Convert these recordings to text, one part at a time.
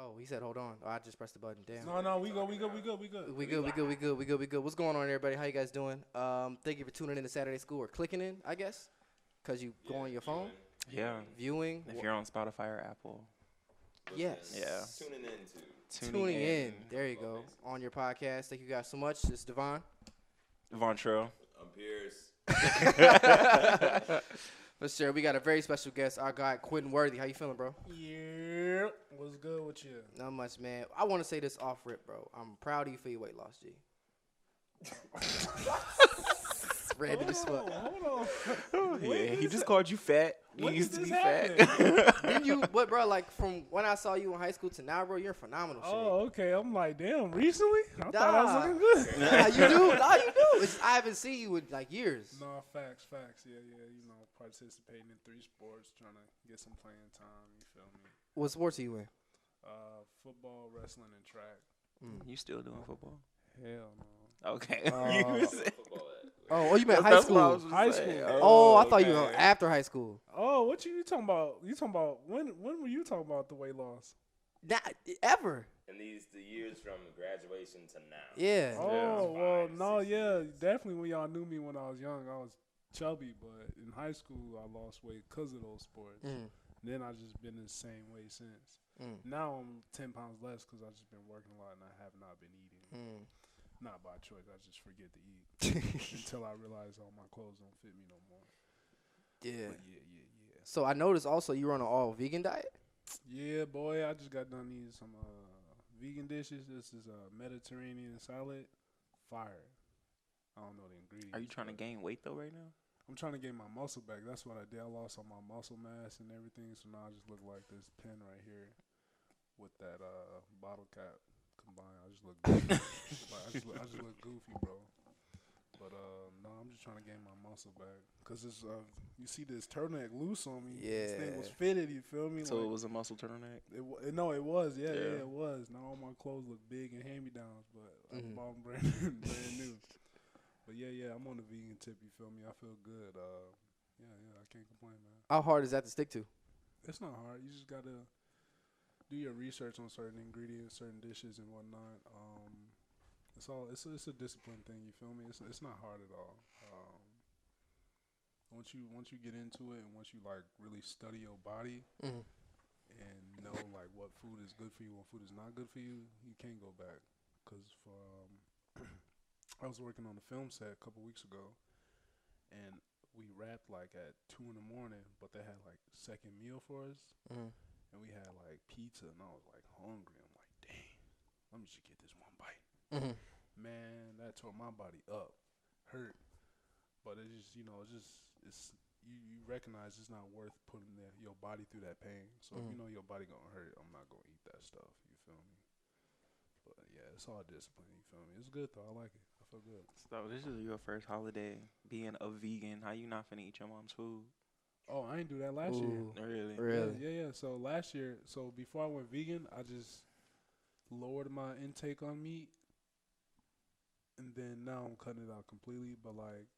Oh, he said, hold on. Oh, I just pressed the button. Damn. No, we good. We good. What's going on, everybody? How you guys doing? Thank you for tuning in to Saturday School or clicking in, I guess, because you go on your phone. Yeah. Viewing. If you're on Spotify or Apple. Yes. Yeah. Tuning in. There you go. On your podcast. Thank you guys so much. This is Devonn. Vontrell. I'm Pierce. But sir, we got a very special guest, our guy Quinton Worthy. How you feeling, bro? Yeah. What's good with you? Not much, man. I want to say this off rip, bro. I'm proud of you for your weight loss, G. Random as fuck. Hold on. Yeah, he just called you fat. You used to be fat. Didn't you, what, bro, like from when I saw you in high school to now, bro, you're phenomenal shape. Oh, okay. I'm like, damn, recently? I thought I was looking good. Nah, you do. Nah, you do. I haven't seen you in like years. No, facts. Yeah. You know, participating in 3 sports, trying to get some playing time. You feel me? What sports are you in? Football, wrestling, and track. You still doing football? Hell no. Okay. You meant high school. High school. Oh, I thought you were after high school. Oh, what you talking about? You talking about when were you talking about the weight loss? Not ever. And the years from graduation to now. Yeah. Oh, well, no, yeah, definitely when y'all knew me when I was young, I was chubby, but in high school I lost weight because of those sports. Then I just been the same way since. Now I'm 10 pounds less because I've just been working a lot and I have not been eating. Not by choice. I just forget to eat until I realize all my clothes don't fit me no more. Yeah. But yeah. So I noticed also you run an all vegan diet. Yeah, boy. I just got done eating some vegan dishes. This is a Mediterranean salad. Fire. I don't know the ingredients. Are you trying to gain weight though right now? I'm trying to gain my muscle back. That's what I did. I lost all my muscle mass and everything. So now I just look like this pin right here with that bottle cap combined. I just look goofy. I just look goofy, bro. But no, I'm just trying to gain my muscle back. Cause it's you see this turtleneck loose on me. Yeah. This thing was fitted. You feel me? So like, it was a muscle turtleneck? No, it was. Yeah, Yeah. it was. Now all my clothes look big and hand-me-downs, but I bought them brand new. But yeah, I'm on the vegan tip. You feel me? I feel good. Yeah, I can't complain, man. How hard is that to stick to? It's not hard. You just gotta do your research on certain ingredients, certain dishes, and whatnot. It's a discipline thing. You feel me? It's not hard at all. Once you get into it, and once you like really study your body and know like what food is good for you, what food is not good for you, you can't go back. Cause I was working on a film set a couple weeks ago, and we wrapped like at 2 a.m, but they had like second meal for us, and we had like pizza, and I was like hungry. I'm like, dang, let me just get this one bite. Man, that tore my body up, hurt. But it's just, you recognize it's not worth putting your body through that pain. So if you know your body gonna hurt, I'm not gonna eat that stuff. You feel me? But yeah, it's all discipline. You feel me? It's good though. I like it. I feel good. So this is your first holiday being a vegan. How you not finna eat your mom's food? Oh, I didn't do that last year. Really? Yeah. So last year, before I went vegan, I just lowered my intake on meat. And then now I'm cutting it out completely. But like,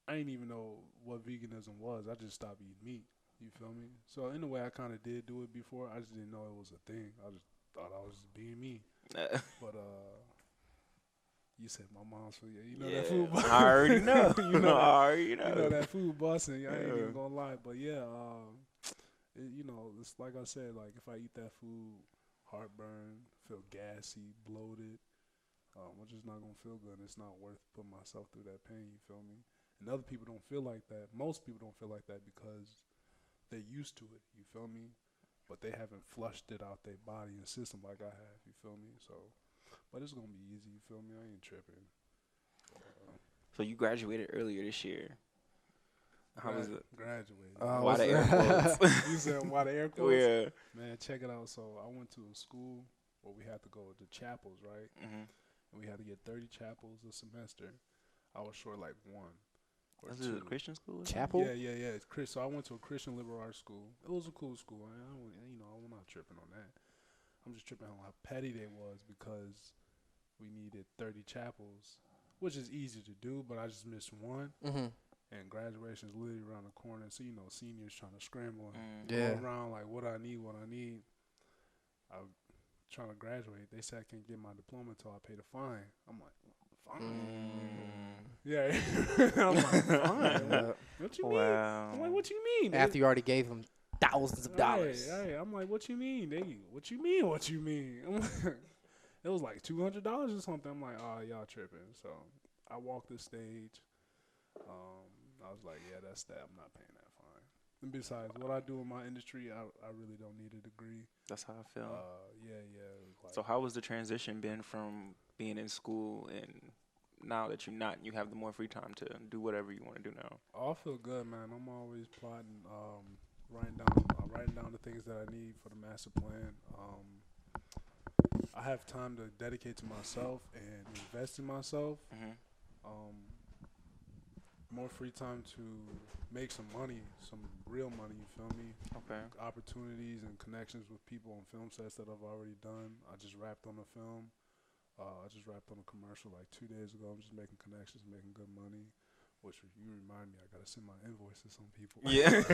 I didn't even know what veganism was. I just stopped eating meat. You feel me? So in a way, I kind of did do it before. I just didn't know it was a thing. I just thought I was just being me. But you said my mom's food. Yeah, you know that food. I already know. You know that food busting. I ain't even gonna lie. But yeah, it's like I said. Like if I eat that food, heartburn, feel gassy, bloated. I'm just not gonna feel good. And it's not worth putting myself through that pain. You feel me? And other people don't feel like that. Most people don't feel like that because they're used to it. You feel me? But they haven't flushed it out their body and system like I have. You feel me? So, but it's gonna be easy. You feel me? I ain't tripping. So you graduated earlier this year. How was it? Graduated. Why the air quotes? You said why the air quotes? Yeah. Man, check it out. So I went to a school where we had to go to chapels, right? And we had to get 30 chapels a semester. I was short like 1 or 2. This is a Christian school? Chapel? Yeah. It's Chris. So I went to a Christian liberal arts school. It was a cool school. I'm not tripping on that. I'm just tripping on how petty they was because we needed 30 chapels, which is easy to do, but I just missed 1. And graduation is literally around the corner. So, seniors trying to scramble and go around like what I need. trying to graduate. They said I can't get my diploma until I pay the fine. I'm like, fine? Yeah. I'm like, fine? What you mean? Wow. I'm like, what you mean? After you already gave him thousands of dollars. Right. I'm like, what you mean? What you mean? What you mean? I'm like, it was like $200 or something. I'm like, oh, y'all tripping. So I walked the stage. I was like, yeah, that's that. I'm not paying that fine. And besides, what I do in my industry, I really don't need a degree. That's how I feel. Yeah. Like, So how was the transition been from being in school and now that you're not, you have the more free time to do whatever you want to do now? I feel good, man. I'm always plotting, writing down the things that I need for the master plan. I have time to dedicate to myself and invest in myself. More free time to make some money, some real money, you feel me? Okay. Opportunities and connections with people on film sets that I've already done. I just wrapped on a film. I just wrapped on a commercial like 2 days ago. I'm just making connections, making good money. Which you remind me, I gotta send my invoice to some people. Yeah.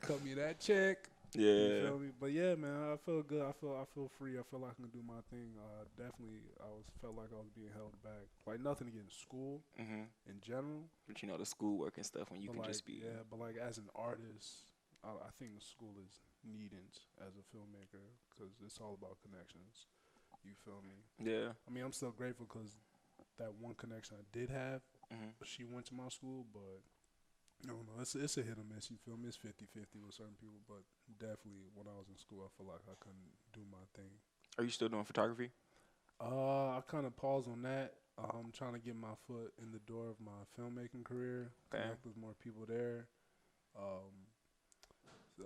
Cut me that check. Yeah. You feel me? But yeah, man, I feel good. I feel free. I feel like I can do my thing. Definitely, felt like I was being held back. Like nothing against school in general. But you know, the schoolwork and stuff when you can like, just be. Yeah, but like as an artist, I think the school is needed as a filmmaker because it's all about connections. You feel me? Yeah. I mean, I'm still grateful because that one connection I did have, she went to my school, but I don't know. It's a hit or miss. You feel me? It's 50-50 with certain people, but definitely when I was in school, I feel like I couldn't do my thing. Are you still doing photography? I kind of paused on that. I'm trying to get my foot in the door of my filmmaking career, connect with more people there.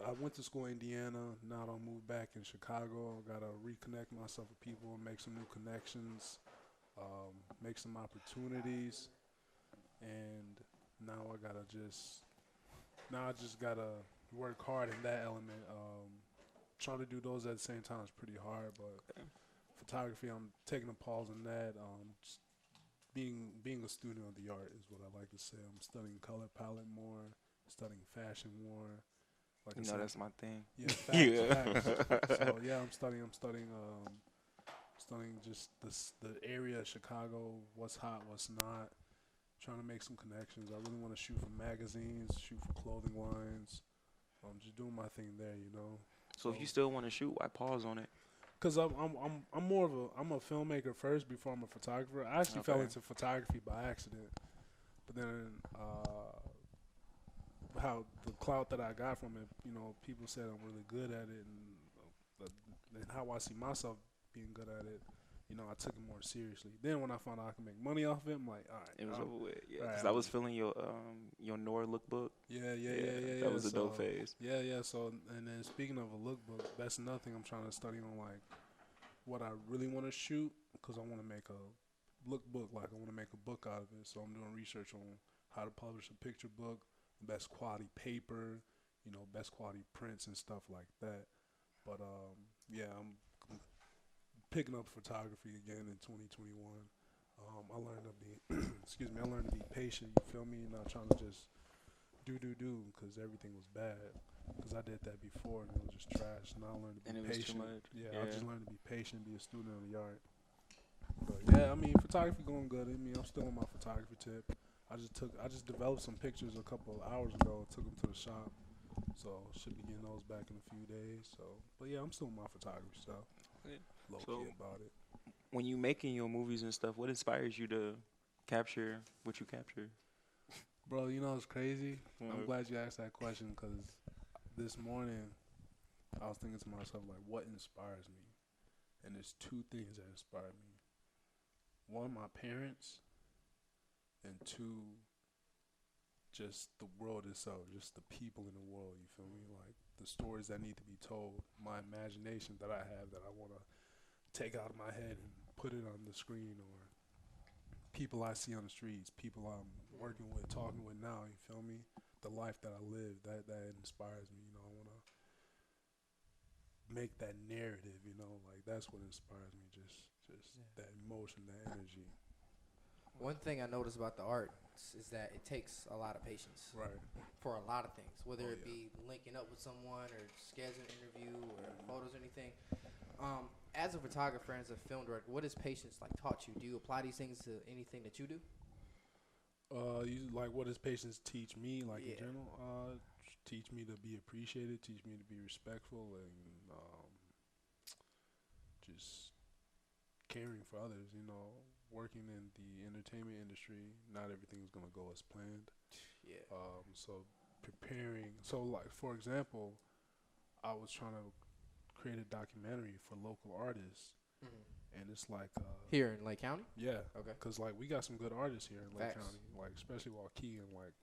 I went to school in Indiana. Now I'll move back in Chicago. Got to reconnect myself with people and make some new connections, make some opportunities, and now I just gotta work hard in that element. Trying to do those at the same time is pretty hard, but photography, I'm taking a pause on that. Just being a student of the art is what I like to say. I'm studying color palette more, studying fashion more. Like you know, that's my thing. Yeah, facts. So yeah, I'm studying just the area of Chicago, what's hot, what's not. Trying to make some connections. I really want to shoot for magazines, shoot for clothing lines. I'm just doing my thing there, you know. So if you still want to shoot, why pause on it? Cause I'm a filmmaker first before I'm a photographer. I actually fell into photography by accident, but then how the clout that I got from it, you know, people said I'm really good at it, and how I see myself being good at it. You know, I took it more seriously. Then when I found out I could make money off it, I'm like, all right. It was over with. Yeah, because right, I was feeling your Nora lookbook. Yeah. That was a dope phase. Yeah. So, and then speaking of a lookbook, that's another thing I'm trying to study on, like, what I really want to shoot, because I want to make a lookbook. Like, I want to make a book out of it. So I'm doing research on how to publish a picture book, best quality paper, you know, best quality prints and stuff like that. But, yeah, I'm picking up photography again in 2021. I learned to be, I learned to be patient. You feel me? Not trying to just do because everything was bad. Because I did that before and it was just trash. Now I learned to be patient. Yeah, I just learned to be patient, be a student of the art. But yeah, I mean, photography going good. I mean, I'm still on my photography tip. I just developed some pictures a couple of hours ago. Took them to the shop, so should be getting those back in a few days. So, but yeah, I'm still on my photography stuff. Low key about it. When you making your movies and stuff, what inspires you to capture what you capture? Bro, you know it's crazy. I'm glad you asked that question because this morning I was thinking to myself, like, what inspires me? And there's two things that inspire me. One, my parents, and two, just the world itself, just the people in the world, you feel me? Like, the stories that need to be told, my imagination that I have that I want to take out of my head and put it on the screen, or people I see on the streets, people I'm working with, talking with now, you feel me? The life that I live, that inspires me, you know. I want to make that narrative, you know, like that's what inspires me, just that emotion, that energy. One thing I noticed about the art is that it takes a lot of patience. Right. For a lot of things, whether it be linking up with someone or scheduling an interview or photos or anything. as a photographer and as a film director, what has patience like taught you? Do you apply these things to anything that you do? You like what does patience teach me? Like Yeah. in general, teach me to be appreciated, teach me to be respectful, and just caring for others. You know, working in the entertainment industry, not everything is gonna go as planned. Yeah. So preparing. So like for example, I was trying to create a documentary for local artists, and it's like Here in Lake County? yeah, Okay. because like we got some good artists here in Lake Facts. County, like especially Waukee and like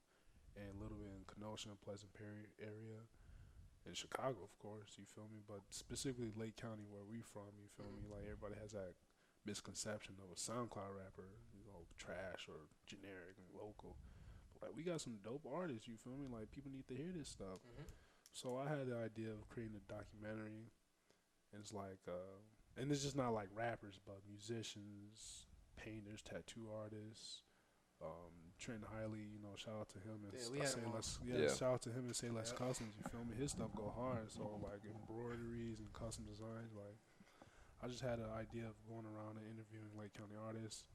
and a little bit in Kenosha and Pleasant Prairie area, in Chicago, of course. You feel me? But specifically Lake County, where we from. You feel me? Like everybody has that misconception of a SoundCloud rapper, you know, trash or generic and local. But like we got some dope artists. You feel me? Like people need to hear this stuff. So I had the idea of creating a documentary. And it's like, and it's just not like rappers, but musicians, painters, tattoo artists. Trent Hiley, you know, shout out to him and we had Say him on. Less. Yeah. Shout out to him and Say Less Customs. You feel me? His stuff go hard. So like embroideries and custom designs. Like I just had an idea of going around and interviewing Lake County artists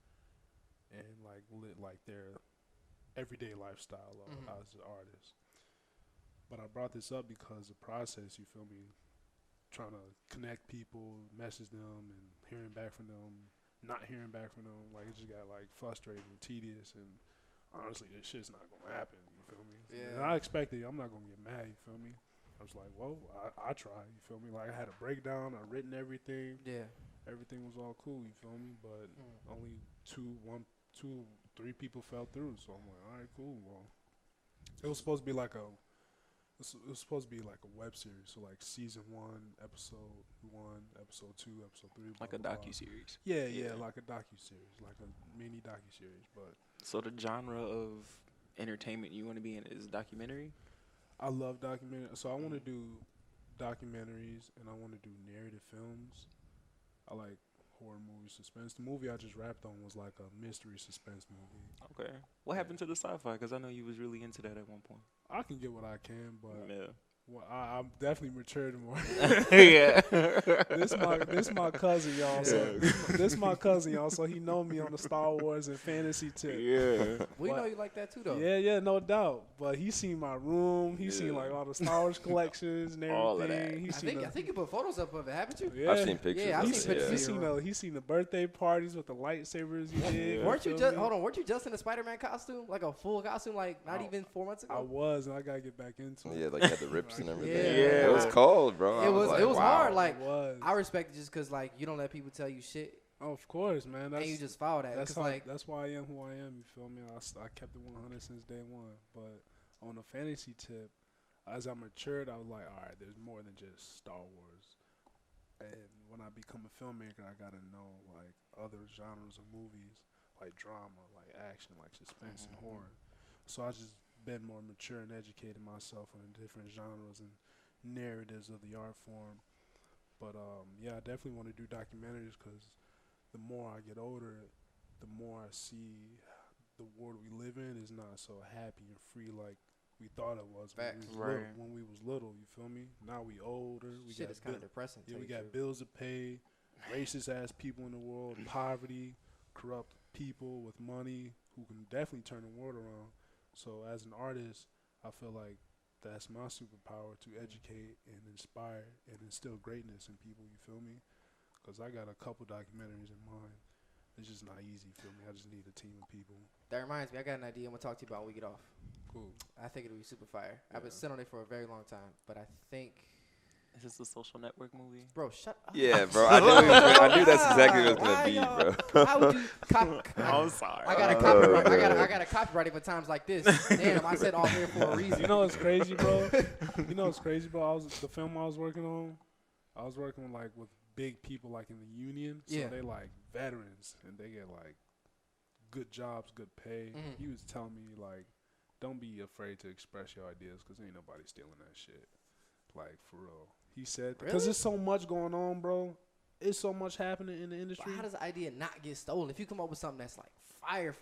and like their everyday lifestyle as an artist. But I brought this up because the process, you feel me, trying to connect people, message them, and hearing back from them, not hearing back from them, like it just got like frustrating and tedious. And honestly, this shit's not gonna happen. You feel me? Yeah. And I expected. I'm not gonna get mad. You feel me? I was like, well, I tried. You feel me? Like I had a breakdown. I written everything. Yeah. Everything was all cool. You feel me? But only 3 people fell through. So I'm like, all right, cool. Well, it was supposed to be like it was supposed to be like a web series, so like season 1, episode 1, episode 2, episode 3, Like a docu-series. Yeah, like a docu-series, like a mini docu-series. But So the genre of entertainment you want to be in is documentary? I love documentary, so I want to do documentaries and I want to do narrative films. I like horror movies, suspense. The movie I just rapped on was like a mystery suspense movie. Okay. What happened to the sci-fi? Because I know you was really into that at one point. I can get what I can, but Yeah. well, I'm definitely matured more. Yeah. This my cousin, y'all. So this my cousin, y'all. So he know me on the Star Wars and fantasy tip. Yeah. We But- know you like that too, though. Yeah, no doubt. But he seen my room. He seen like all the Star Wars collections and everything. All of that. He I seen think you put photos up of it, haven't you? yeah. I've seen pictures. Yeah, I've of seen it, pictures. He seen the birthday parties with the lightsabers you did. Weren't you feel just me? hold on? Weren't you just in a Spider-Man costume, like a full costume, like not even 4 months I ago? was, and I gotta get back into it. Yeah, like had the rips and everything. Yeah. It was cold, bro. I It was like, wow. hard. Like I was. I respect it just because like you don't let people tell you shit, Oh, of course, man. and you just follow that. That's 'Cause, like that's why I am who I am. You feel me? I kept it 100 since day one. But on a fantasy tip, as I matured, I was like, all right, there's more than just Star Wars. And when I become a filmmaker, I gotta know like other genres of movies, like drama, like action, like suspense and horror. So I just been more mature and educated myself on the different genres and narratives of the art form. But yeah, I definitely want to do documentaries because the more I get older, the more I see the world we live in is not so happy and free like we thought it was Facts. when we was little. You feel me? Now we older. We shit got is kind of depressing. to yeah, we tell you got the truth. bills to pay, racist ass people in the world, poverty, corrupt people with money who can definitely turn the world around. So as an artist, I feel like that's my superpower to educate and inspire and instill greatness in people. You feel me? Because I got a couple documentaries in mind. It's just not easy. Feel me? I just need a team of people. That reminds me, I got an idea. I'm gonna talk to you about when we get off. Cool. I think it'll be super fire. I've been Yeah. sitting on it for a very long time, but I think, Is this the Social Network movie? bro, shut up. Yeah, bro. I knew that's exactly what it was Why gonna be, y'all- bro. How would you I'm sorry. I got a copyright. I got a copyright for times like this. Damn, I said all here for a reason. You know what's crazy, bro? The film I was working on, I was working with big people like in the union. So Yeah. they like veterans and they get like good jobs, good pay. Mhm. He was telling me like, don't be afraid to express your ideas because ain't nobody stealing that shit. Like for real. He said because Really? there's so much going on, bro. It's so much happening in the industry. But how does the idea not get stolen? If you come up with something that's like fire.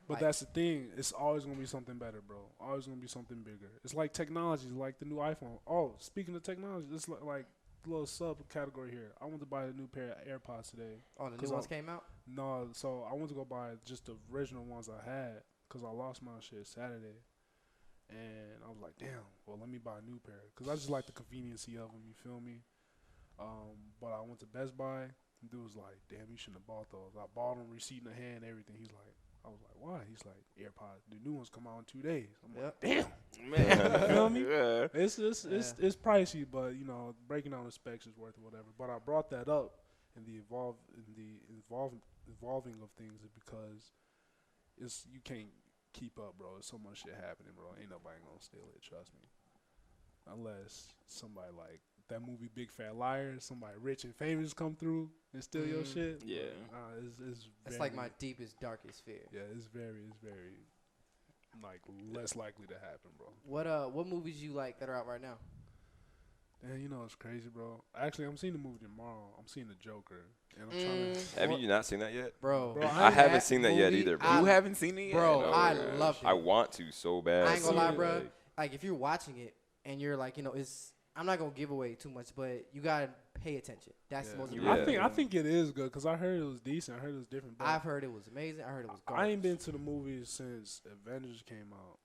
But like, that's the thing. It's always going to be something better, bro. Always going to be something bigger. It's like technology, like the new iPhone. Oh, speaking of technology, it's like little subcategory here. I went to buy a new pair of AirPods today. Oh, the 'Cause new ones came out? No, so I went to go buy just the original ones I had because I lost my shit Saturday. And I was like, damn, well, let me buy a new pair. Because I just like the conveniency of them, you feel me? But I went to Best Buy. And dude was like, damn, you shouldn't have bought those. I bought them, receipt in the hand, everything. I was like, why? He's like, AirPods, the new ones come out in 2 days. I'm like, damn. Man. You feel me? Yeah. It's pricey, but, you know, breaking down the specs is worth it, whatever. But I brought that up in the evolving of things is because you can't keep up, bro. There's so much shit happening, bro. Ain't nobody gonna steal it, trust me. Unless somebody like that movie Big Fat Liar, somebody rich and famous come through and steal your shit. Yeah. It's like my deepest, darkest fear. Yeah, it's very like less likely to happen, bro. What movies you like that are out right now? And you know it's crazy, bro. Actually, I'm seeing the movie tomorrow. I'm seeing the Joker, and I'm trying to. Have you not seen that yet? Bro, I haven't seen that yet either, bro. You haven't seen it yet? Bro, No, I man. loved it. I want to so bad. I ain't gonna lie, it, bro. Like, if you're watching it and you're like, you know, I'm not gonna give away too much, but you gotta pay attention. That's the most Yeah. important. I think it is good because I heard it was decent. I heard it was different. But I've heard it was amazing. I heard it was garbage. I ain't been to the movies since Avengers came out.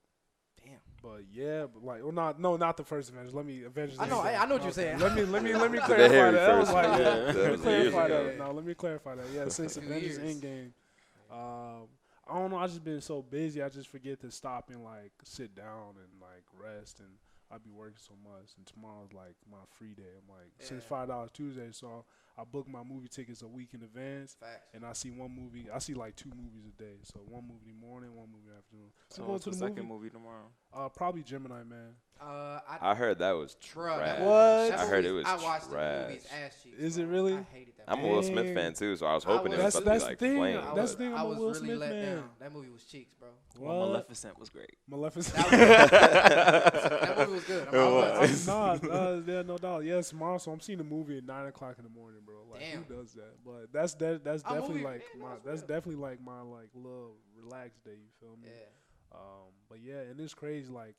Damn. But yeah, but like, well, not the first Avengers. Avengers. I know what you're saying. Let me The clarify Harry that. I was first like, one. yeah. That Let me was clarify years that. ago. No, let me clarify that. Yeah, since 2 Avengers years. Endgame, I don't know. I just been so busy. I just forget to stop and like sit down and like rest. And I be working so much. And tomorrow's like my free day. I'm like, since $5 Tuesday, so I book my movie tickets a week in advance. Facts. And I see one movie. I see like 2 movies a day. So one movie in the morning, one movie in the afternoon. So going what's to the the second movie tomorrow? Probably Gemini Man. I heard that was Bruh, trash. What? I heard it was I watched trash. the movie's ass cheeks. Is bro. it really? I hated that I'm a movie. Will Smith fan too, so I was hoping it was That's- supposed to be that's like the thing. flames. That's the thing. I I'm a was Will really Smith let man. down. That movie was cheeks, bro. Well, Maleficent was great. Maleficent. That movie was good. No doubt. Yes, tomorrow. So I'm seeing the movie at 9 o'clock in the morning, bro. Like, Damn. who does that? But that's definitely movie, like man, my that's real. definitely like my like little relaxed day. You feel me? Yeah. But yeah, and it's crazy. Like,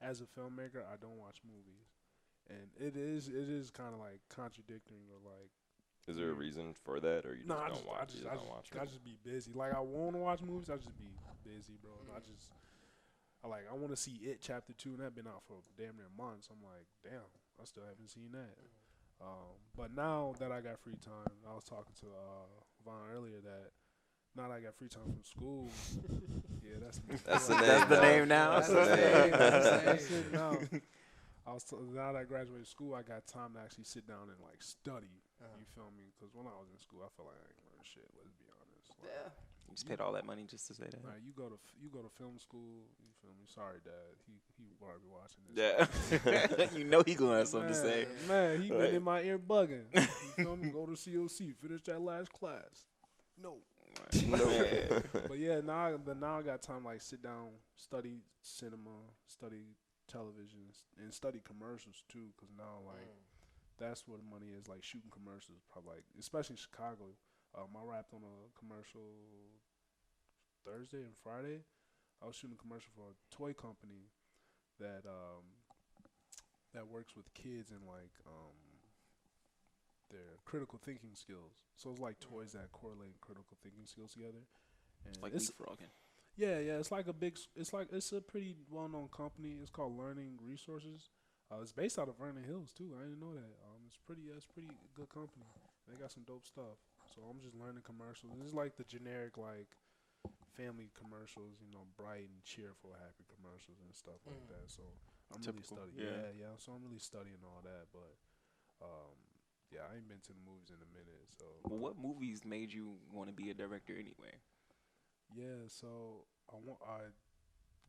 as a filmmaker, I don't watch movies, and it is kind of like contradicting or like. Is there a reason for that, or you just I don't watch? You just don't watch I just be busy. Like, I want to watch movies. I just be busy, bro. And I want to see It Chapter 2, and that been out for damn near months. I'm like, damn, I still haven't seen that. But now that I got free time, I was talking to Von earlier that now that I got free time from school, yeah, that's That's the name. That's the now. name now. That's That's the the name. name. That's it now. Now that I graduated school, I got time to actually sit down and like study. You feel me? Because when I was in school, I felt like I ain't learned shit. Let's be honest. Like, Yeah. You just paid all that money just to say that. you go to film school. You feel me? Sorry, Dad. He probably watching this. Yeah. You know he gonna have something to say. Man, he Right. been in my ear bugging. You feel me? Go to COC, finish that last class. No. But yeah, now I got time to like sit down, study cinema, study television, and study commercials too. Cause now like that's where the money is. Like shooting commercials, probably like especially in Chicago. I wrapped on a commercial Thursday and Friday. I was shooting a commercial for a toy company that works with kids and like their critical thinking skills. So it's like toys that correlate critical thinking skills together. And Like it's, leapfrogging. yeah, it's like it's a pretty well-known company. It's called Learning Resources. It's based out of Vernon Hills too. I didn't know that. It's pretty good company. They got some dope stuff. So I'm just learning commercials. This is like the generic like family commercials, you know, bright and cheerful, happy commercials and stuff like that. So I'm Typical, really studying. yeah. So I'm really studying all that. But yeah, I ain't been to the movies in a minute. So Well, what movies made you want to be a director anyway? yeah, so I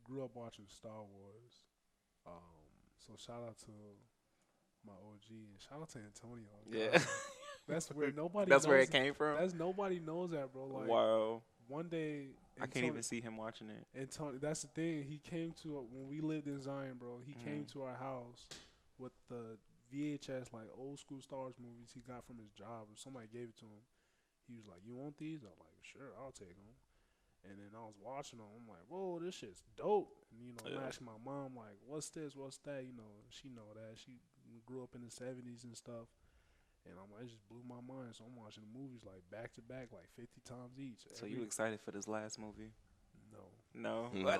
grew up watching Star Wars. So shout out to my OG and shout out to Antonio. Yeah. That's where nobody. That's where knows it came from? That's nobody knows that, bro. Like Wow. one day, I can't even see him watching it. Antonio. That's the thing. He came to when we lived in Zion, bro. He came to our house with the VHS like old school Star Wars movies he got from his job, or somebody gave it to him. He was like, "You want these?" I'm like, "Sure, I'll take them." And then I was watching them. I'm like, "Whoa, this shit's dope!" And I'm asking my mom like, "What's this? What's that?" She know that. She grew up in the 70s and stuff. And I'm like, it just blew my mind. So I'm watching the movies like back to back, like 50 times each. So you excited for this last movie? No. No. Yeah,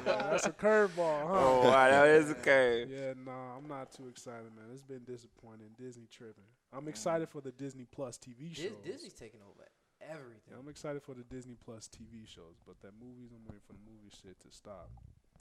that's a curveball, huh? Oh, wow, that is a curve. Yeah, nah, I'm not too excited, man. It's been disappointing. Disney tripping. I'm excited for the Disney Plus TV shows. Disney's taking over everything. Yeah, I'm excited for the Disney Plus TV shows, but that movies, I'm waiting for the movie shit to stop.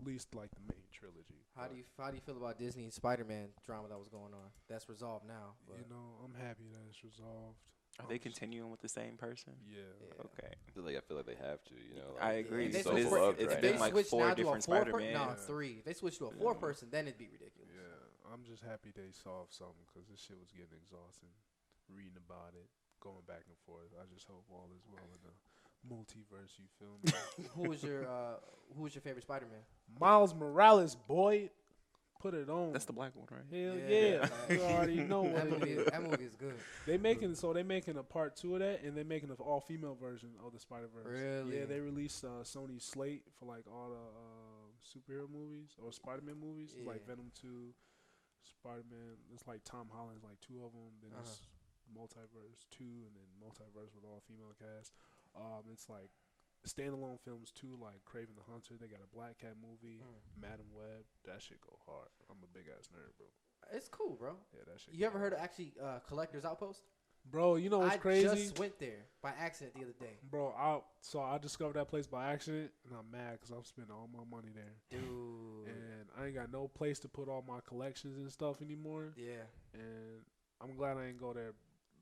At least like the main trilogy. How do you feel about Disney and Spider-Man drama that was going on? That's resolved now. But. You know, I'm happy that it's resolved. Are they continuing with the same person? Yeah. Okay. I feel like they have to. You know. Like, I agree. If they so switch- beloved it's right been now. like switch 4 now to a different 4 Spider-Man. No, Yeah. it's 3. If they switch to a 4-person, then it'd be ridiculous. Yeah, I'm just happy they solved something because this shit was getting exhausting. Reading about it, going back and forth. I just hope all is well in the multiverse. You feel me? Who was your favorite Spider-Man? Miles Morales, boy, put it on. That's the black one, right? Hell Yeah. yeah! You already know what That it movie, is. that movie is good. They making a part 2 of that, and they're making an all-female version of the Spider-Verse. Really? Yeah, they released Sony's slate for like all the superhero movies or Spider-Man movies, Yeah. like Venom 2, Spider-Man. It's like Tom Holland's like 2 of them. Then it's Multiverse 2, and then Multiverse with all-female cast. It's like standalone films too, like Kraven the Hunter. They got a Black Cat movie, Madam Web. That shit go hard. I'm a big ass nerd, bro. It's cool, bro. Yeah, that shit. You ever heard of actually Collector's Outpost? Bro, you know what's crazy? I just went there by accident the other day. Bro, I discovered that place by accident, and I'm mad because I'm spending all my money there. Dude. And I ain't got no place to put all my collections and stuff anymore. Yeah. And I'm glad I ain't go there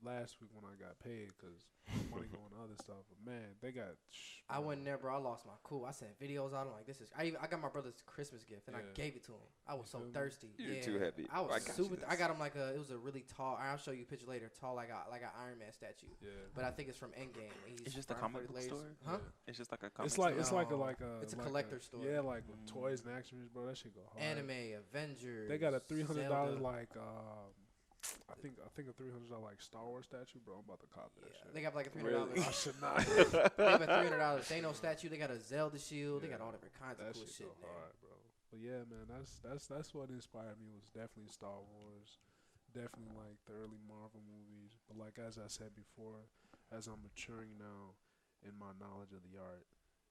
last week when I got paid because money going to other stuff. But man, they got. I went there, bro. I lost my cool. I sent videos out. I'm like, this is. I got my brother's Christmas gift and I gave it to him. I was so thirsty. You're too happy. I was super. I got got him like it was a really tall. I'll show you a picture later. Tall like a Iron Man statue. Yeah. But I think it's from Endgame. It's just a comic book store, huh? Yeah. It's just like a comic. It's like store. It's a collector store. Yeah, like with toys and action figures, bro. That shit go hard. Anime, Avengers. They got a $300 Zelda. like I think a $300 like Star Wars statue, bro. I'm about to cop that shit. They got like a $300. I should not. They have a $300 Thanos statue. They got a Zelda shield. They got all different kinds of That cool shit shit. go hard, bro. But yeah, man, that's what inspired me was definitely Star Wars, definitely like the early Marvel movies. But like as I said before, as I'm maturing now in my knowledge of the art,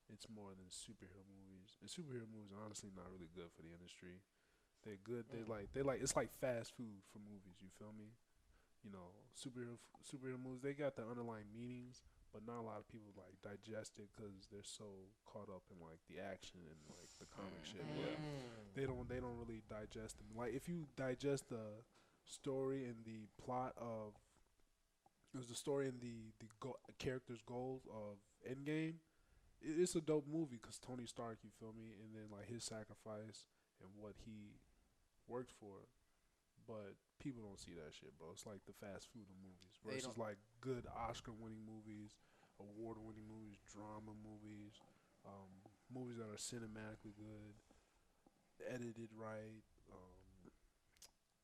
it's more than superhero movies. And superhero movies are honestly not really good for the industry. They're good. They like it's like fast food for movies. You feel me? You know, superhero movies. They got the underlying meanings, but not a lot of people like digest it because they're so caught up in like the action and like the comic shit. Yeah, they don't really digest them. Like if you digest the story and the plot of the story and the character's goals of Endgame, it's a dope movie because Tony Stark. You feel me? And then like his sacrifice and what he worked for, but people don't see that shit, bro. It's like the fast food of movies versus like good Oscar-winning movies, award-winning movies, drama movies, movies that are cinematically good, edited right,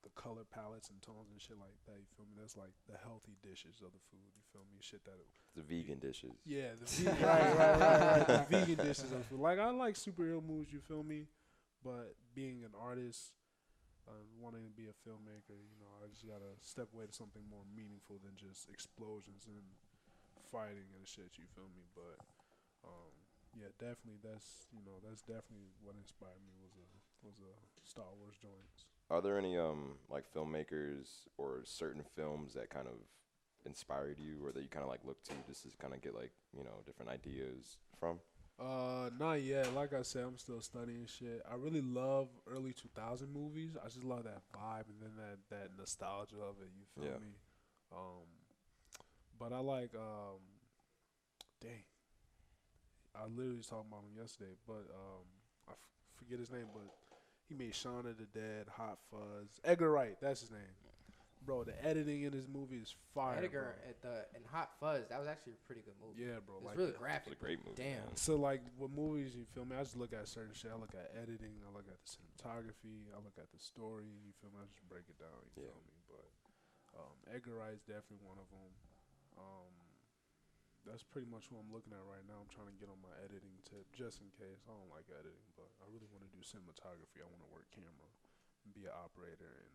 the color palettes and tones and shit like that. You feel me? That's like the healthy dishes of the food. You feel me? Shit that the vegan dishes. Yeah, right. The vegan dishes of the food. Like I like superhero movies. You feel me? But being an artist, wanting to be a filmmaker, you know, I just gotta step away to something more meaningful than just explosions and fighting and shit. You feel me? But yeah, definitely that's definitely what inspired me was a Star Wars joints. Are there any like filmmakers or certain films that kind of inspired you, or that you kind of like look to just to kind of get like different ideas from? Not yet. Like I said, I'm still studying shit. I really love early 2000 movies. I just love that vibe and then that nostalgia of it. You feel me? But I like dang. I literally was talking about him yesterday, but I forget his name, but he made Shaun of the Dead, Hot Fuzz, Edgar Wright. That's his name. Bro, the editing in this movie is fire. Edgar and Hot Fuzz, that was actually a pretty good movie. Yeah, bro. It's like really graphic. It's a great movie. Damn. Man. So, like, with movies, you feel me? I just look at certain shit. I look at editing. I look at the cinematography. I look at the story. You feel me? I just break it down. You feel me? But Edgar Wright's definitely one of them. That's pretty much who I'm looking at right now. I'm trying to get on my editing tip just in case. I don't like editing, but I really want to do cinematography. I want to work camera. be an operator and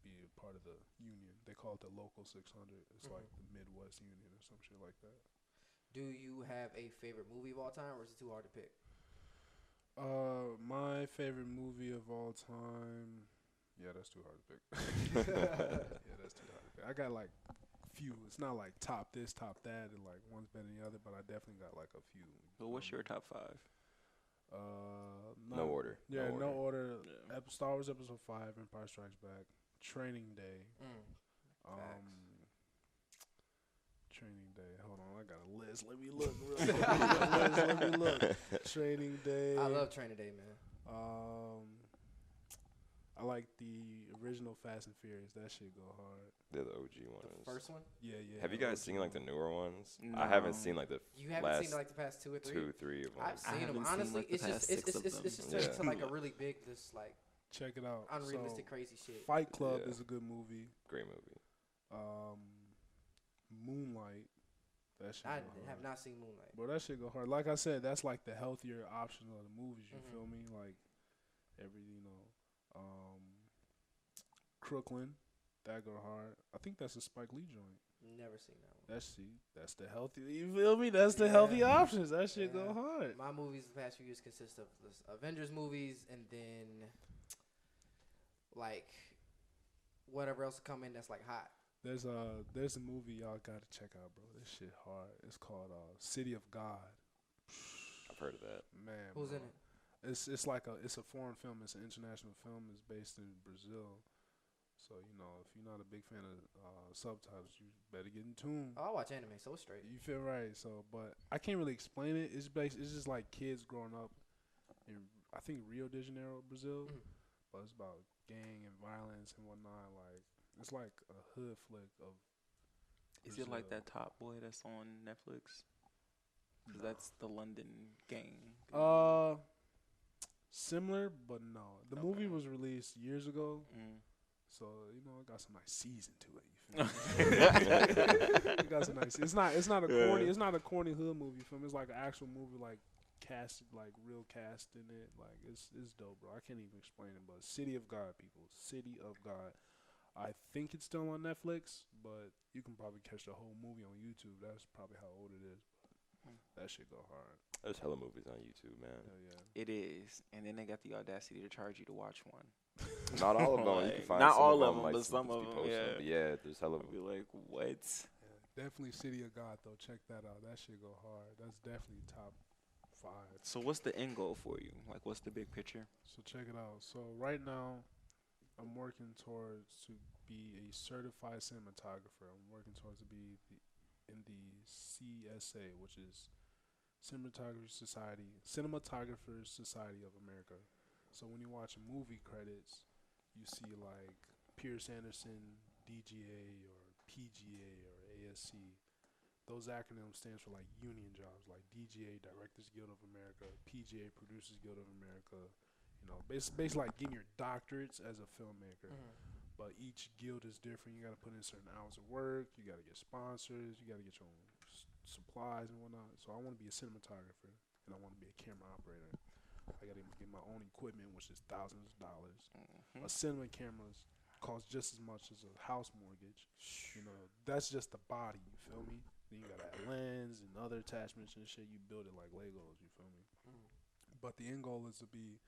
be a part of the union. They call it the Local 600. It's like the Midwest Union or some shit like that. Do you have a favorite movie of all time, or is it too hard to pick? My favorite movie of all time. Yeah, that's too hard to pick. Yeah, that's too hard to pick. I got like few. It's not like top this, top that, and like one's better than the other, but I definitely got like a few. But what's your top 5? No order. Yeah, no order. Yeah. Star Wars Episode 5, Empire Strikes Back, Training Day. Training Day. Hold on, I got a list. Let me look. Let me look. Training Day. I love Training Day, man. I like the original Fast and Furious. That shit go hard. They're the OG ones. The first one? Yeah. Have you guys seen like the newer ones? No. I haven't seen like the You haven't seen like the past 2 or 3? 2, 3 of them. I've seen them. haven't seen, Honestly, like, the it's just past it's 6 of it's them. it's just turned Yeah. into like a really big, this like Check it out. unrealistic, So, crazy shit. Fight Club Yeah. is a good movie. Great movie. Moonlight. That shit I go hard. have not seen Moonlight. Bro, that shit go hard. Like I said, that's like the healthier option of the movies. You Mhm. feel me? Like Crooklyn, that go hard. I think that's a Spike Lee joint. Never seen that one. That's the healthy. You feel me? That's the Yeah. healthy options. That shit go Yeah. hard. My movies the past few years consist of the Avengers movies and then like whatever else come in that's like hot. There's a movie y'all gotta check out, bro. This shit hard. It's called City of God. I've heard of that. Man, Who's bro. in it? It's like it's a foreign film. It's an international film. It's based in Brazil. So if you're not a big fan of subtitles, you better get in tune. Oh, I watch anime, so it's straight. You feel right. So, but I can't really explain it. It's just like kids growing up in I think Rio de Janeiro, Brazil. Mhm. But it's about gang and violence and whatnot. Like it's like a hood flick of. Is it like Brazil. that Top Boy that's on Netflix? Because that's the London gang. Similar, but no. The movie was released years ago. Mm. So it got some nice season to it. You feel me? It got some nice. It's not a corny. It's not a corny hood movie. You feel me? It's like an actual movie, like casted, like real cast in it. Like it's dope, bro. I can't even explain it. But City of God, people. City of God. I think it's still on Netflix, but you can probably catch the whole movie on YouTube. That's probably how old it is. That shit go hard. There's hella movies on YouTube, man. Hell yeah. It is. And then they got the audacity to charge you to watch one. Not all of them. You Like, can find not some all of of them, them, like, but some just of be them, posting yeah. But yeah, there's hella. I'll be like, what? Yeah, definitely City of God though. Check that out. That shit go hard. That's definitely top 5. So what's the end goal for you? Like, what's the big picture? So check it out. So right now, I'm working towards to be a certified cinematographer. I'm working towards to be in the CSA, which is Cinematographers Society of America. So when you watch movie credits, you see like Pierce Anderson, DGA or PGA or ASC. Those acronyms stands for like union jobs, like DGA, Directors Guild of America, PGA, Producers Guild of America. Basically like getting your doctorates as a filmmaker. But each guild is different. You got to put in certain hours of work. You got to get sponsors. You got to get your own supplies and whatnot. So I want to be a cinematographer, and I want to be a camera operator. I got to get my own equipment, which is thousands of dollars. A cinema camera costs just as much as a house mortgage. That's just the body. You feel me? Then you got to add lens and other attachments and shit. You build it like Legos. You feel me? But the end goal is to be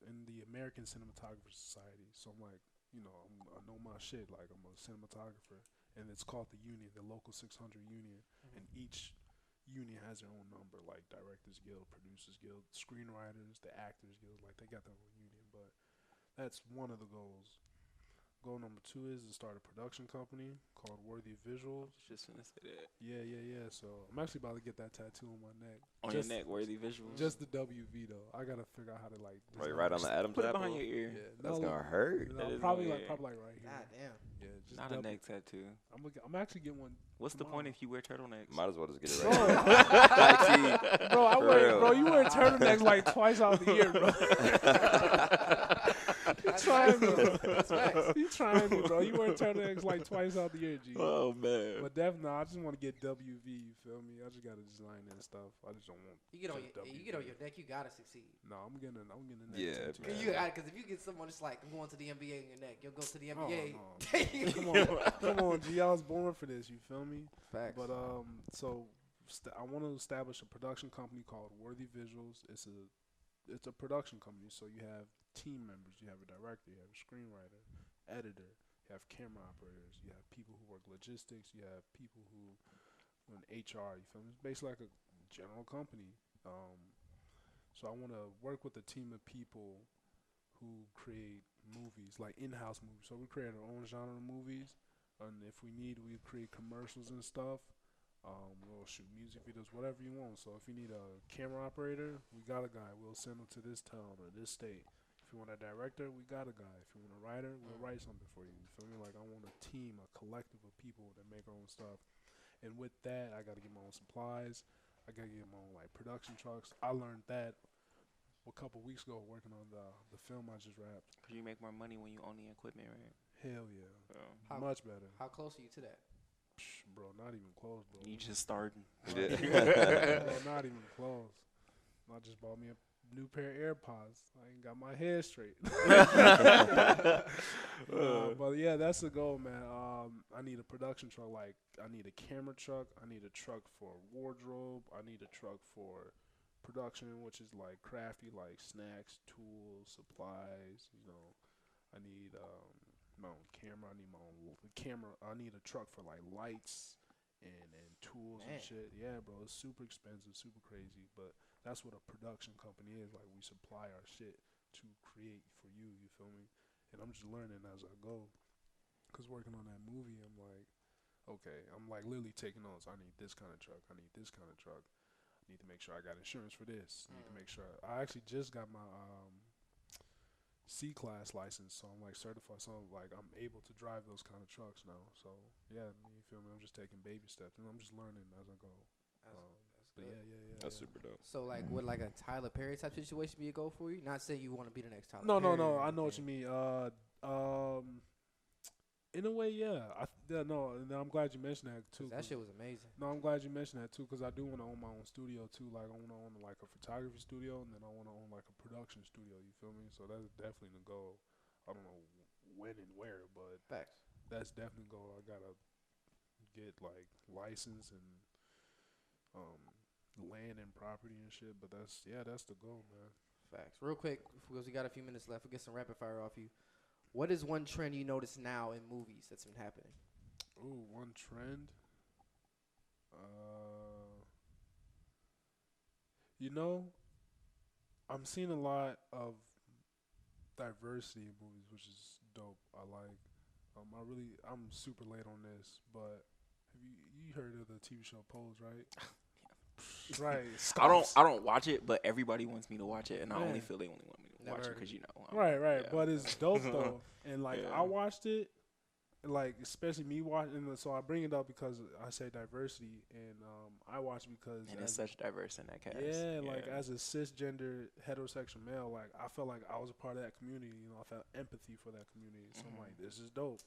in the American Cinematographers Society. So I'm like, I know my shit. Like I'm a cinematographer, and it's called the union, the Local 600 Union, and each union has their own number, like Directors Guild, Producers Guild, Screenwriters, the Actors Guild. Like they got their own union, but that's one of the goals. Goal number 2 is to start a production company called Worthy Visuals. Just gonna say that. Yeah. So I'm actually about to get that tattoo on my neck. On your neck, Worthy Visuals. Just the WV though. I gotta figure out how to like. Right on the Adam's Put it apple. behind your ear. Yeah, That's gonna hurt. No, That is probably weird. like right here. God damn. Yeah, just Not a neck tattoo. I'm actually getting one. What's the point tomorrow. if you wear turtlenecks? Might as well just get it Bro, right. bro, For real. you wear turtlenecks like twice out the year, bro. trying me. That's facts. You trying me, bro. You weren't turning X like twice out the year, G. Oh man. But definitely, I just want to get WV. You feel me? I just gotta design that stuff. I just don't want. You get on just your neck, you gotta succeed. No, I'm getting the neck. Yeah, tattoo. man. You got because if you get someone that's like, I'm going to the NBA in your neck, you'll go to the Oh, NBA. no. Come on, G. I was born for this. You feel me? Facts. But so I want to establish a production company called Worthy Visuals. It's a production company. So you have team members. You have a director. You have a screenwriter, editor. You have camera operators. You have people who work logistics. You have people who in HR. You feel me? It's basically like a general company. So I want to work with a team of people who create movies, like in-house movies. So we create our own genre of movies, and if we need, we create commercials and stuff. We'll shoot music videos, whatever you want. So if you need a camera operator, we got a guy. We'll send him to this town or this state. If you want a director, we got a guy. If you want a writer, we'll write something for you. You feel me? Like I want a team, a collective of people that make our own stuff. And with that, I got to get my own supplies. I got to get my own like production trucks. I learned that a couple weeks ago working on the film I just wrapped. Cause you make more money when you own the equipment, right? Hell yeah. Much better. How close are you to that? Bro, not even close, bro. You just starting. Bro, not even close. I just bought me a new pair of AirPods. I ain't got my head straight. But yeah, that's the goal, man. I need a production truck. Like, I need a camera truck. I need a truck for wardrobe. I need a truck for production, which is like crafty, like snacks, tools, supplies. You know, I need my own camera. I need my own camera. I need a truck for like lights and tools and shit. Yeah, bro, it's super expensive, super crazy. But that's what a production company is. Like, we supply our shit to create for you. You feel me? And I'm just learning as I go. Cause working on that movie, I'm like, okay, I'm like literally taking notes. I need this kind of truck. I need this kind of truck. I need to make sure I got insurance for this. I need to make sure. I actually just got my C-class license, so I'm like certified. So I'm like, I'm able to drive those kind of trucks now. So yeah, you feel me? I'm just taking baby steps, and I'm just learning as I go. But yeah. That's super dope. So like, would like a Tyler Perry type situation be a goal for you? Not saying you want to be the next Tyler No. Perry. I know what you mean. In a way, yeah. No, and I'm glad you mentioned that too. That shit was amazing. No, I'm glad you mentioned that too, because I do want to own my own studio too. Like, I want to own like a photography studio, and then I want to own like a production studio. You feel me? So that's definitely the goal. I don't know when and where, but Facts. that's definitely the goal. I gotta get like license and land and property and shit. But that's the goal, man. Facts. Real quick, because we got a few minutes left, we'll get some rapid fire off you. What is one trend you notice now in movies that's been happening? Ooh, one trend. You know, I'm seeing a lot of diversity in movies, which is dope. I like. I'm super late on this, but have you heard of the TV show Pose, right? Right. I don't watch it, but everybody wants me to watch it, and I only feel they only want me to watch it because Right. Yeah. But it's dope though, and like Yeah. I watched it, like especially me watching. So I bring it up because I say diversity, and I watch it because and it's such diverse in that cast. Yeah, like as a cisgender heterosexual male, like I felt like I was a part of that community. You know, I felt empathy for that community. So I'm like, this is dope.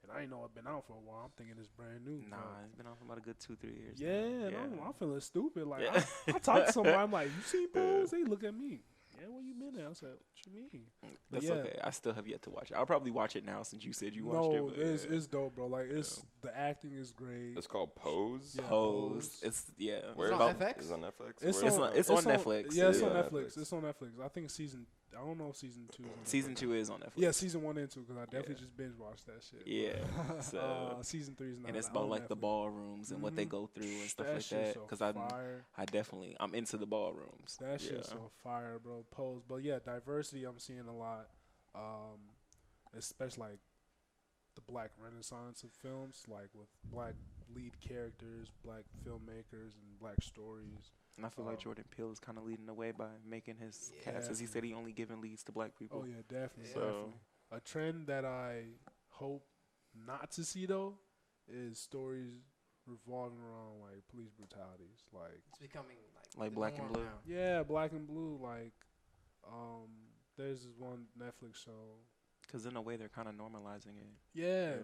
And I ain't know it's been out for a while. I'm thinking it's brand new. Nah, it's been out for about a good 2-3 years. Yeah, now. and I'm feeling stupid. Like I talk to somebody, I'm like, you seen Pose? They look at me. Yeah, where you been at? I said, what you mean? That's okay. I still have yet to watch it. I'll probably watch it now since you said you watched it. No, But it's dope, bro. Like the acting is great. It's called Pose. Yeah, Pose. It's Where It's on FX? It's on Netflix. It's on Netflix. Yeah, it's Yeah. on Netflix. It's on Netflix. I think I don't know if season 2 is on Netflix. Season 2 is on Netflix. Yeah, season 1 and 2, because I definitely just binge watched that shit. Yeah. So, season 3 is not. and it's on about like the Netflix. ballrooms and what they go through and stuff like shit's that. so Because fire. I'm into the ballrooms. That shit's so fire, bro. Pose. But yeah, diversity I'm seeing a lot. Especially like the black renaissance of films, like with black lead characters, black filmmakers, and black stories. And I feel like Jordan Peele is kind of leading the way by making his cast, as he said he only giving leads to black people. Oh yeah, definitely. So- Definitely. A trend that I hope not to see though is stories revolving around like police brutalities. Like It's becoming Like the Black and norm Blue? now. yeah, Black and Blue. Like there's this one Netflix show Because in a way, they're kind of normalizing it. Yeah.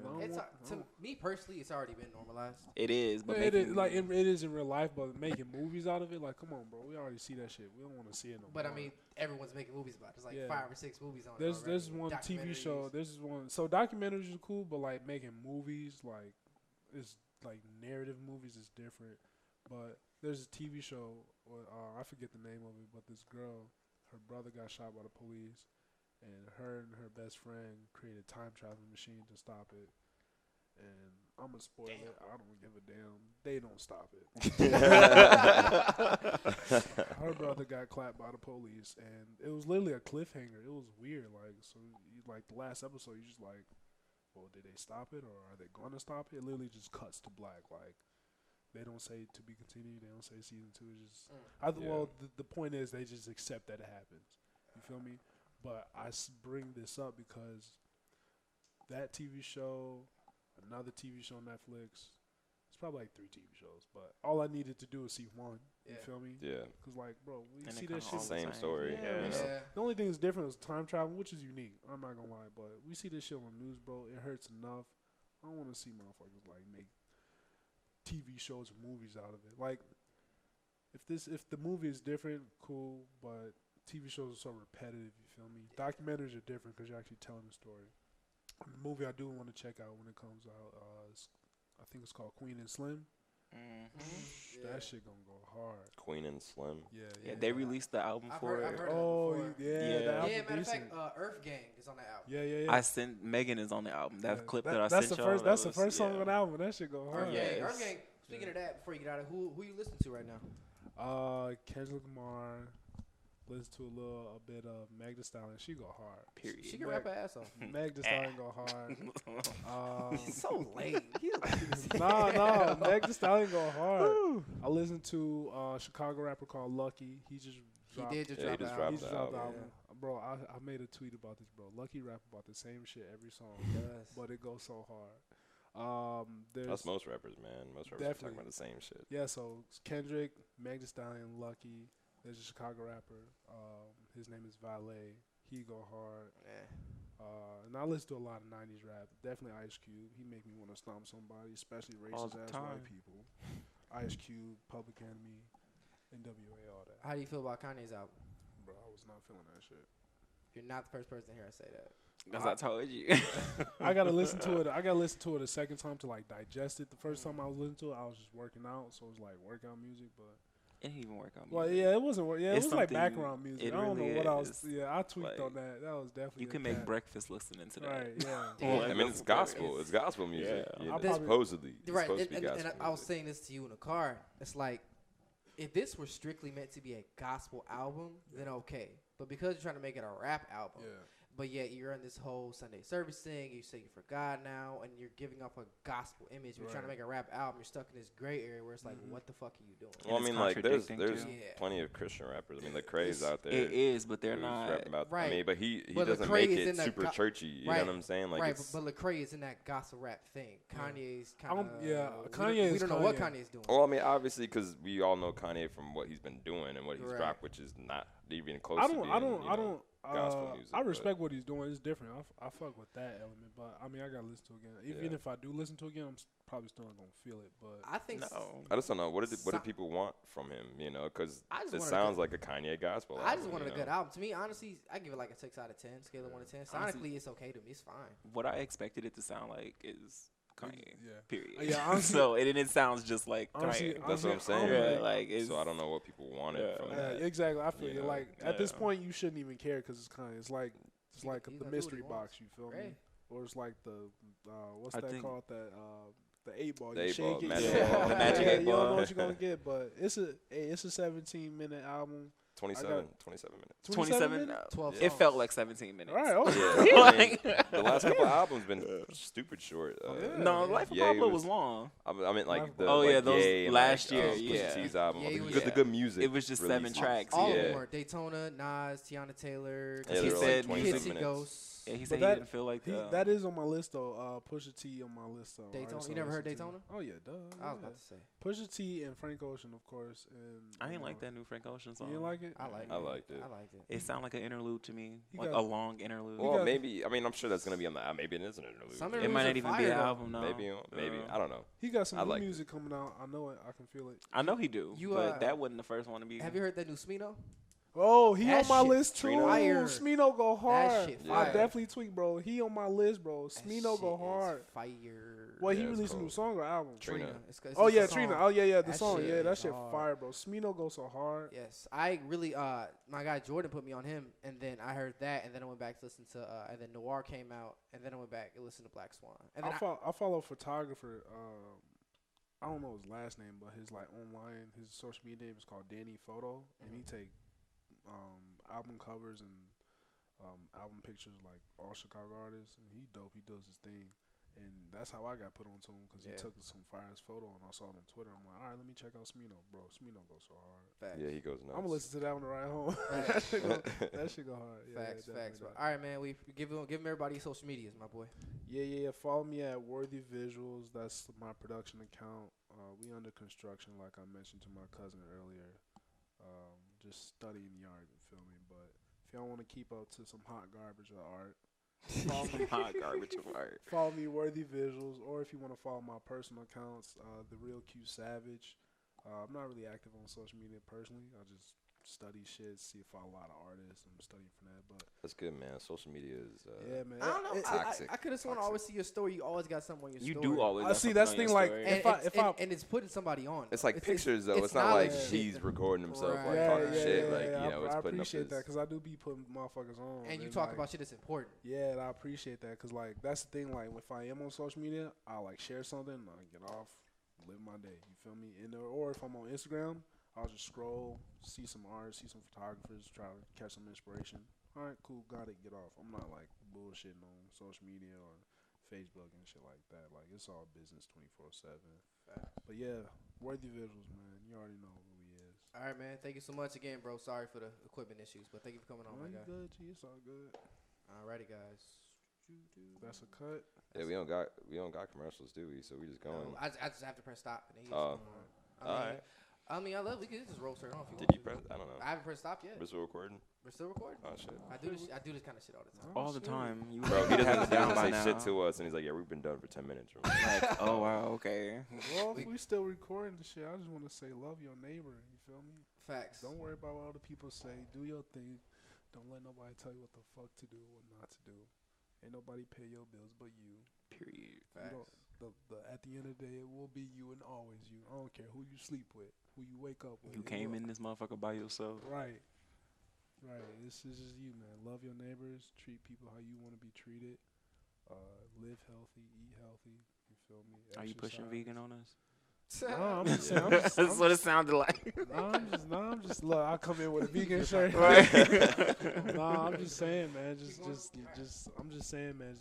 To me personally, it's already been normalized. It is, but it is, like it is in real life, but making movies out of it, like, come on, bro, we already see that shit. We don't want to see it no more. But I mean, everyone's making movies about it. There's like 5 or 6 movies on it. There's one TV show. There's one. So documentaries are cool, but like making movies, like it's like narrative movies is different. But there's a TV show. I forget the name of it, but this girl, her brother got shot by the police. And her best friend created a time traveling machine to stop it. And I'm going to spoil it. I don't give a damn. They don't stop it. Her brother got clapped by the police. And it was literally a cliffhanger. It was weird. Like, so like the last episode, you just like, well, did they stop it or are they going to stop it? It literally just cuts to black. Like, they don't say to be continued. They don't say season 2. It's just, well, the point is they just accept that it happens. You feel me? But I bring this up because that TV show, another TV show on Netflix, it's probably like 3 TV shows. But all I needed to do was see one. You feel me? Yeah. Because, like, bro, we and see that shit. Same story. Yeah. The only thing that's different is time travel, which is unique. I'm not going to lie. But we see this shit on the news, bro. It hurts enough. I don't want to see motherfuckers, like, make TV shows or movies out of it. Like, if the movie is different, cool, but TV shows are so repetitive, you feel me? Documentaries are different because you're actually telling a story. The movie I do want to check out when it comes out, I think it's called Queen and Slim. That shit gonna go hard. Queen and Slim. Yeah, they released the album for it. I've heard it before. Yeah, matter of fact, Earth Gang is on the album. Yeah. I sent Megan is on the album. That clip that I sent y'all. That's the first song on the album. That shit go hard. Earth Gang. Speaking of that, before you get out of it, who you listen to right now? Kendall Lamar. Listen to a bit of Meg Thee Stallion. She go hard. Period. She can rap her ass off. Meg Thee Stallion go hard. He's so lame. Nah. Meg Thee Stallion go hard. I listen to a Chicago rapper called Lucky. He just dropped the album. Bro, I made a tweet about this, bro. Lucky rap about the same shit every song. But it goes so hard. That's most rappers, man. Most rappers are talking about the same shit. Yeah, so Kendrick, Meg Thee Stallion, Lucky. There's a Chicago rapper. His name is Valet. He go hard. And I listen to a lot of 90s rap. Definitely Ice Cube. He make me want to stomp somebody, especially racist-ass white people. Ice Cube, Public Enemy, NWA, all that. How do you feel about Kanye's album? Bro, I was not feeling that shit. You're not the first person to hear I say that. As I told you. I gotta listen to it. I gotta listen to it a second time to like digest it. The first time I was listening to it, I was just working out, so it was like workout music, but It didn't even work out. Well, yeah, it wasn't. Yeah, it was like background music. It I don't really know what I was. is. Yeah, I tweaked Like, on that. That was definitely. You can make breakfast listening to that. Right. Yeah. I mean, it's gospel. It's gospel music. Yeah. It's supposedly. It's Right. supposed to be gospel And I was saying this to you in the car. It's like, if this were strictly meant to be a gospel album, then okay. But because you're trying to make it a rap album, but yet you're in this whole Sunday service thing, you say you're for God now, and you're giving off a gospel image. You're trying to make a rap album. You're stuck in this gray area where it's like, what the fuck are you doing? Well, I mean, like, there's contradicting, plenty of Christian rappers. I mean, Lecrae's out there. It is, but they're who's not. rapping about, Right. I mean, but he But doesn't Lecrae make is it in super churchy. You know what I'm saying? Like, right, it's, but Lecrae is in that gospel rap thing. Kanye's kind of. Kanye We don't know what Kanye's doing. well, I mean, obviously, because we all know Kanye from what he's been doing and what he's dropped, which is not even close to being, gospel music. I respect what he's doing. It's different. I fuck with that element, but I mean, I gotta listen to it again. Even if I do listen to it again, I'm probably still not gonna feel it. But I think I just don't know what did people want from him, because it sounds like a Kanye gospel album. I just wanted a good album. To me, honestly, I give it like a 6 out of 10, scale of 1 to 10. Sonically, it's okay to me. It's fine. What I expected it to sound like is Kanye. Period. Yeah, honestly, so it sounds just like honestly, Kanye. That's what I'm saying. Yeah, like so I don't know what people wanted from that. Exactly. I feel You you. know? Like at this point, you shouldn't even care because it's Kanye. It's like He's the gonna do what mystery he box. wants. You feel me? Right. Or it's like the what's I that think- called? That the 8-ball. The You 8-ball, shake it. magic eight ball. The magic Yeah, eight you don't know ball. what you're gonna get, but it's a 17-minute album. 27 minutes. 27. minutes? 12 It songs. felt like 17 minutes. All right. Okay. Yeah, I mean, the last couple of albums been stupid short. No, Life of Ye Pablo was- was long. I mean, like the Oh, yeah, like those Ye and, last like, year, Pusha yeah. T's album. Ye the was- good, the good music. It was just 7 releases. tracks. All Yeah. of them were Daytona, Nas, Tiana Taylor, Yeah, he they were said like 26 Kids and minutes. Ghosts. Yeah, he But said he didn't feel like that is on my list though. Pusha T on my list though. Daytona. You never heard Daytona? Oh yeah, duh. I was about to say. Pusha T and Frank Ocean, of course. And I ain't like that new Frank Ocean song. You didn't like it? I liked it. It sounded like an interlude to me, You like got- a long interlude. Well, maybe. I mean, I'm sure that's gonna be on the album. Maybe it is an interlude. Some it interludes might are not even fire, be an though. album. No. Maybe. I don't know. He got some I new liked music coming out. I know it. I can feel it. I know he do, You, but that wasn't the first one to be. Have you heard that new Smino? Oh, he That on my shit list too. fire. Smino go hard. That shit Yeah. I fire. definitely tweak, bro. He on my list, bro. Smino go hard. Fire. Well, he Yeah, it's released a new cold. song or album? Trina. It's Oh just yeah, a song. Trina. Oh yeah, the That song. shit Yeah, that is shit hard. fire, bro. Smino goes so hard. Yes, I really my guy Jordan put me on him, and then I heard that, and then I went back to listen to, and then Noir came out, and then I went back and listened to Black Swan. And then I follow a photographer. I don't know his last name, but his like online, his social media name is called Danny Photo, and he take album covers and album pictures like all Chicago artists, and he dope. He does his thing, and that's how I got put onto him because he took some fire photo, and I saw it on Twitter. I'm like, all right, let me check out Smino, bro. Smino goes so hard. Facts. Yeah, he goes nuts. I'm gonna listen to that on the ride home. that shit go hard. Yeah, Facts, definitely. bro. All right, man. We give them everybody social medias, my boy. Yeah. Follow me at Worthy Visuals. That's my production account. We under construction, like I mentioned to my cousin earlier. Just studying the art, you feel me? But if y'all want to keep up to some hot garbage of art, hot garbage of art. follow me Worthy Visuals, or if you want to follow my personal accounts, The Real Q Savage. I'm not really active on social media personally. I just study shit, see if I follow a lot of artists. I'm studying for that, but That's good, man. Social media is. yeah, man. I don't know. Toxic. I could have sworn I always see your story. You always got something on your You story. do always. I got see, something that's on the your and story. like, And it's putting somebody on. It's like pictures though. It's not like knowledge. he's recording himself Right. like talking shit. Like you know, it's I putting up appreciate his. that because I do be putting motherfuckers on. And you and, talk like, about shit that's important. Yeah, and I appreciate that because like that's the thing. Like if I am on social media, I'll like share something, and I get off, live my day. You feel me? And or if I'm on Instagram, I'll just scroll, see some art, see some photographers, try to catch some inspiration. All right, cool, got it, get off. I'm not like bullshitting on social media or Facebook and shit like that. Like it's all business 24/7. But yeah, Worthy Visuals, man. You already know who he is. All right, man. Thank you so much again, bro. Sorry for the equipment issues, but thank you for coming on, Oh, my you guy. good, G? It's all good. Alrighty, guys. That's a cut. Yeah, we don't got commercials, do we? So we just going. No, I just have to press stop. And then you Oh. just go on. Alright. I mean, we could just roll straight on if you Did want you press? I don't know. I haven't pressed stop yet. We're still recording. We're still recording. Oh shit. I do this kind of shit all the time. All the time. You Bro, he have doesn't, it he down by doesn't say shit now. to us, and he's like, "Yeah, we've been done for 10 minutes." Bro. Like, oh wow, okay. Well, if we still recording the shit, I just want to say love your neighbor. You feel me? Facts. Don't worry about what other people say. Do your thing. Don't let nobody tell you what the fuck to do, what not to do. Ain't nobody pay your bills but you. Period. You Facts. don't, at the end of the day, it will be you and always you. I don't care who you sleep with, who you wake up with. You It came will- in this motherfucker by yourself. Right. This is just you, man. Love your neighbors. Treat people how you want to be treated. Live healthy. Eat healthy. You feel me? Are you pushing Exercise. vegan on us? No, I'm just saying. That's what it sounded like. I'm just. Look, I come in with a vegan shirt. Nah, I'm just saying, man. I'm just saying, man.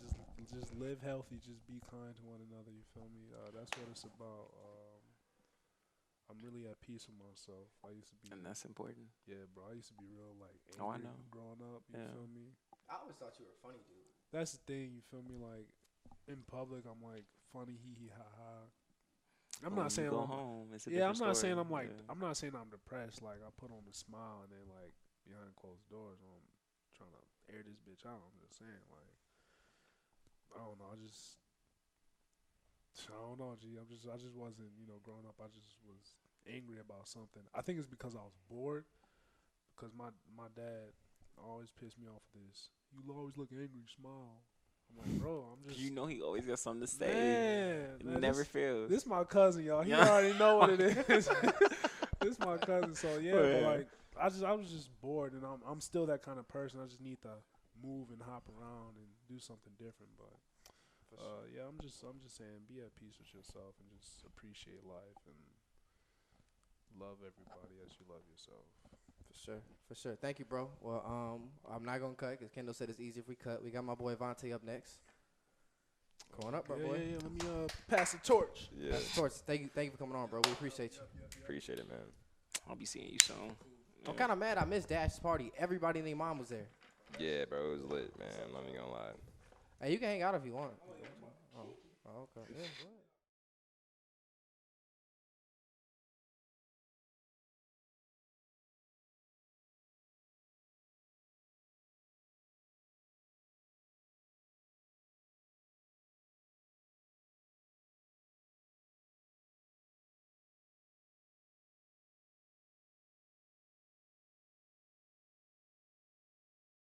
Just live healthy. Just be kind to one another. You feel me? That's what it's about. I'm really at peace with myself. I used to be. And that's important. Yeah, bro. I used to be real like angry Oh, I know. growing up. You Yeah. feel me? I always thought you were a funny dude. That's the thing. You feel me? Like in public, I'm like funny, hee hee ha ha. I'm When not you saying go I'm home. It's a yeah, I'm different not story. saying I'm like Yeah. I'm not saying I'm depressed. Like I put on a smile and then like behind closed doors, I'm trying to air this bitch out. I'm just saying like I don't know. I don't know, G. I just wasn't growing up. I just was angry about something. I think it's because I was bored. Because my dad always pissed me off with this. You always look angry. Smile. I'm like, bro, I'm just. You know he always got something to say. Man, Never fails. This my cousin, y'all. He Yeah. already know what it is. This my cousin, so yeah. But Yeah. like, I was just bored, and I'm still that kind of person. I just need to move and hop around and do something different. But yeah, I'm just saying, be at peace with yourself and just appreciate life and love everybody as you love yourself. For sure. Thank you, bro. Well, I'm not gonna cut because Kendall said it's easy if we cut. We got my boy Vontae up next. Come on up, bro, boy. Yeah. Let me pass the torch. Yeah, Torch, thank you for coming on, bro. We appreciate you. appreciate it, man. I'll be seeing you soon. I'm kind of mad I missed Dash's party. Everybody and their mom was there. Yeah, bro, it was lit, man. I'm not even gonna lie. Hey, you can hang out if you want. Oh, okay. Yeah, go ahead.